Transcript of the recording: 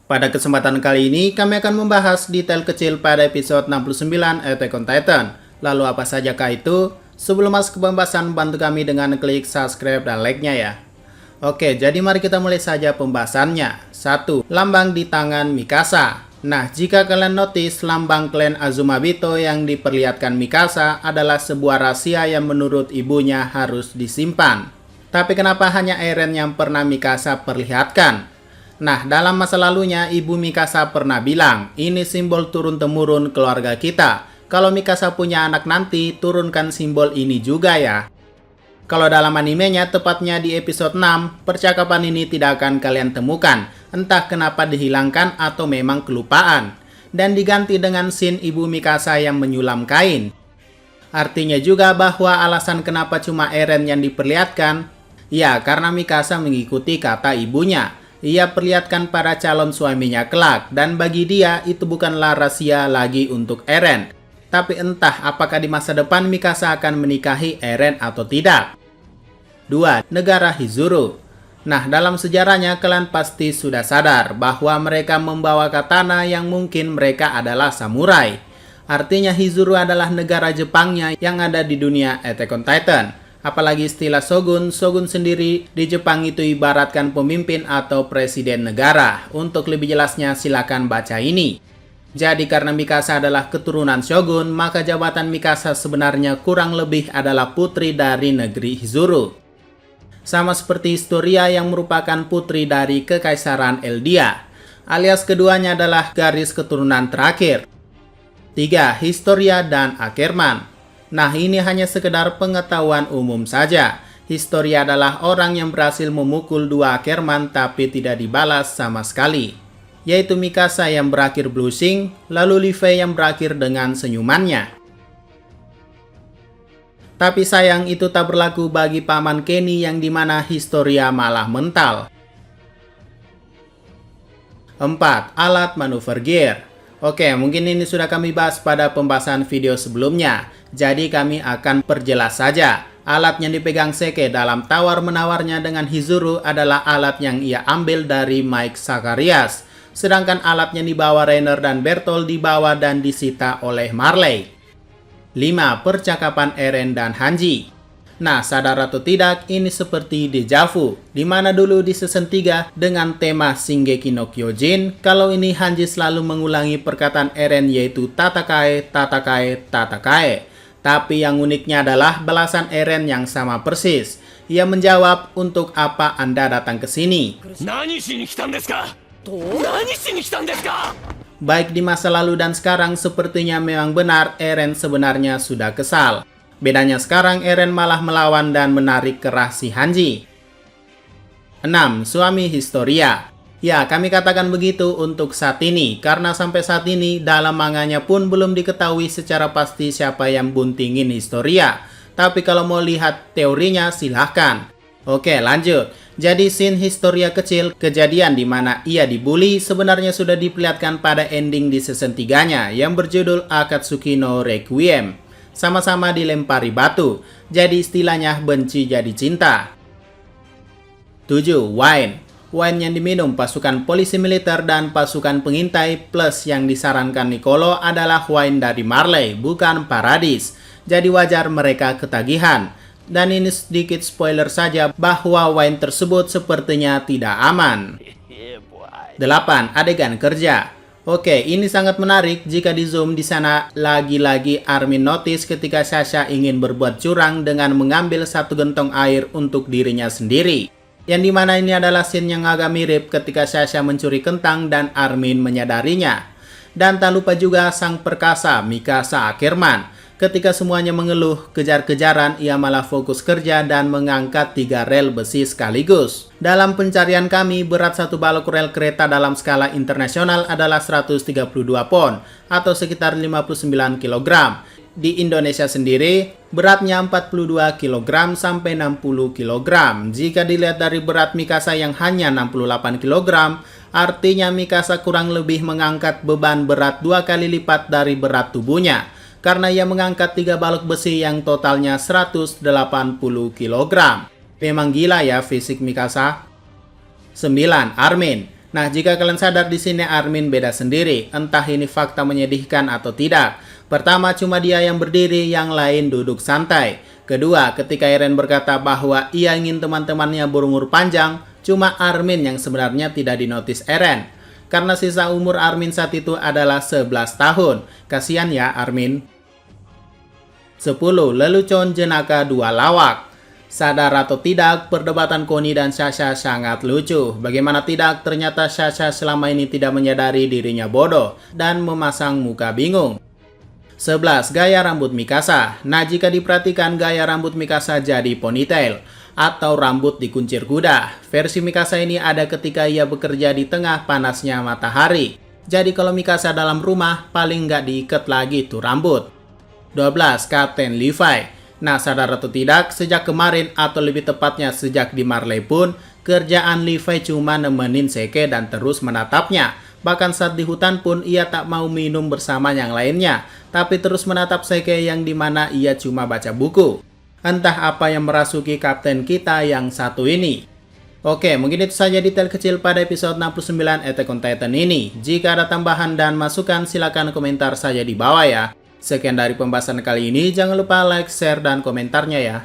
Pada kesempatan kali ini, kami akan membahas detail kecil pada episode 69 Attack on Titan. Lalu apa sajakah itu? Sebelum masuk ke pembahasan, bantu kami dengan klik subscribe dan like-nya ya. Oke, jadi mari kita mulai saja pembahasannya. 1. Lambang di tangan Mikasa. Nah, jika kalian notice, lambang klan Azumabito yang diperlihatkan Mikasa adalah sebuah rahasia yang menurut ibunya harus disimpan. Tapi kenapa hanya Eren yang pernah Mikasa perlihatkan? Nah, dalam masa lalunya, ibu Mikasa pernah bilang, ini simbol turun-temurun keluarga kita. Kalau Mikasa punya anak nanti, turunkan simbol ini juga ya. Kalau dalam animenya, tepatnya di episode 6, percakapan ini tidak akan kalian temukan. Entah kenapa dihilangkan atau memang kelupaan. Dan diganti dengan scene ibu Mikasa yang menyulam kain. Artinya juga bahwa alasan kenapa cuma Eren yang diperlihatkan, ya karena Mikasa mengikuti kata ibunya. Ia perlihatkan para calon suaminya kelak, dan bagi dia itu bukanlah rahasia lagi untuk Eren. Tapi entah apakah di masa depan Mikasa akan menikahi Eren atau tidak. 2. Negara Hizuru. Nah, dalam sejarahnya kalian pasti sudah sadar bahwa mereka membawa katana yang mungkin mereka adalah samurai. Artinya Hizuru adalah negara Jepangnya yang ada di dunia Attack on Titan. Apalagi istilah Shogun sendiri di Jepang itu ibaratkan pemimpin atau presiden negara. Untuk lebih jelasnya silakan baca ini. Jadi karena Mikasa adalah keturunan Shogun, maka jabatan Mikasa sebenarnya kurang lebih adalah putri dari negeri Hizuru. Sama seperti Historia yang merupakan putri dari Kekaisaran Eldia. Alias keduanya adalah garis keturunan terakhir. 3. Historia dan Ackerman. Nah, ini hanya sekedar pengetahuan umum saja. Historia adalah orang yang berhasil memukul dua Ackerman tapi tidak dibalas sama sekali. Yaitu Mikasa yang berakhir blushing, lalu Levi yang berakhir dengan senyumannya. Tapi sayang itu tak berlaku bagi paman Kenny yang dimana Historia malah mental. 4. Alat manuver gear. Oke, mungkin ini sudah kami bahas pada pembahasan video sebelumnya. Jadi kami akan perjelas saja. Alat yang dipegang Seke dalam tawar-menawarnya dengan Hizuru adalah alat yang ia ambil dari Mike Zacharias. Sedangkan alat yang dibawa Reiner dan Bertolt dibawa dan disita oleh Marley. 5. Percakapan Eren dan Hanji. Nah, sadar atau tidak, ini seperti deja vu, di mana dulu di season 3 dengan tema Shingeki no Kyojin, kalau ini Hanji selalu mengulangi perkataan Eren yaitu Tatakae, Tatakae, Tatakae. Tapi yang uniknya adalah balasan Eren yang sama persis. Ia menjawab, untuk apa Anda datang ke sini? Baik di masa lalu dan sekarang sepertinya memang benar Eren sebenarnya sudah kesal. Bedanya sekarang Eren malah melawan dan menarik kerah si Hanji. 6. Suami Historia. Ya, kami katakan begitu untuk saat ini, karena sampai saat ini dalam manganya pun belum diketahui secara pasti siapa yang buntingin Historia. Tapi kalau mau lihat teorinya silahkan. Oke, lanjut. Jadi scene Historia kecil, kejadian di mana ia dibully sebenarnya sudah diperlihatkan pada ending di season 3-nya yang berjudul Akatsuki no Requiem. Sama-sama dilempari batu, jadi istilahnya benci jadi cinta. 7. Wine. Wine yang diminum pasukan polisi militer dan pasukan pengintai plus yang disarankan Niccolo adalah wine dari Marley, bukan Paradis. Jadi wajar mereka ketagihan. Dan ini sedikit spoiler saja bahwa wine tersebut sepertinya tidak aman. 8. Adegan kerja. Oke, ini sangat menarik jika di zoom di sana lagi-lagi Armin notice ketika Sasha ingin berbuat curang dengan mengambil satu gentong air untuk dirinya sendiri. Yang dimana ini adalah scene yang agak mirip ketika Sasha mencuri kentang dan Armin menyadarinya. Dan tak lupa juga sang perkasa Mikasa Ackerman. Ketika semuanya mengeluh, kejar-kejaran, ia malah fokus kerja dan mengangkat 3 rel besi sekaligus. Dalam pencarian kami, berat satu balok rel kereta dalam skala internasional adalah 132 pon, atau sekitar 59 kg. Di Indonesia sendiri, beratnya 42 kg sampai 60 kg. Jika dilihat dari berat Mikasa yang hanya 68 kg, artinya Mikasa kurang lebih mengangkat beban berat 2 kali lipat dari berat tubuhnya. Karena ia mengangkat 3 balok besi yang totalnya 180 kg. Memang gila ya fisik Mikasa. 9. Armin. Nah, jika kalian sadar di sini Armin beda sendiri, entah ini fakta menyedihkan atau tidak. Pertama, cuma dia yang berdiri, yang lain duduk santai. Kedua, ketika Eren berkata bahwa ia ingin teman-temannya berumur panjang, cuma Armin yang sebenarnya tidak dinotis Eren. Karena sisa umur Armin saat itu adalah 11 tahun. Kasian ya Armin. 10. Lelucon jenaka dua lawak. Sadar atau tidak, perdebatan Connie dan Sasha sangat lucu. Bagaimana tidak, ternyata Sasha selama ini tidak menyadari dirinya bodoh dan memasang muka bingung. 11. Gaya rambut Mikasa. Nah, jika diperhatikan gaya rambut Mikasa jadi ponytail atau rambut dikuncir kuda. Versi Mikasa ini ada ketika ia bekerja di tengah panasnya matahari. Jadi kalau Mikasa dalam rumah, paling nggak diikat lagi tuh rambut. 12. Kapten Levi. Nah, sadar atau tidak, sejak kemarin atau lebih tepatnya sejak di Marley pun, kerjaan Levi cuma nemenin Seke dan terus menatapnya. Bahkan saat di hutan pun ia tak mau minum bersama yang lainnya, tapi terus menatap Seke yang dimana ia cuma baca buku. Entah apa yang merasuki kapten kita yang satu ini. Oke, mungkin itu saja detail kecil pada episode 69 Attack on Titan ini. Jika ada tambahan dan masukan, silakan komentar saja di bawah ya. Sekian dari pembahasan kali ini, jangan lupa like, share, dan komentarnya ya.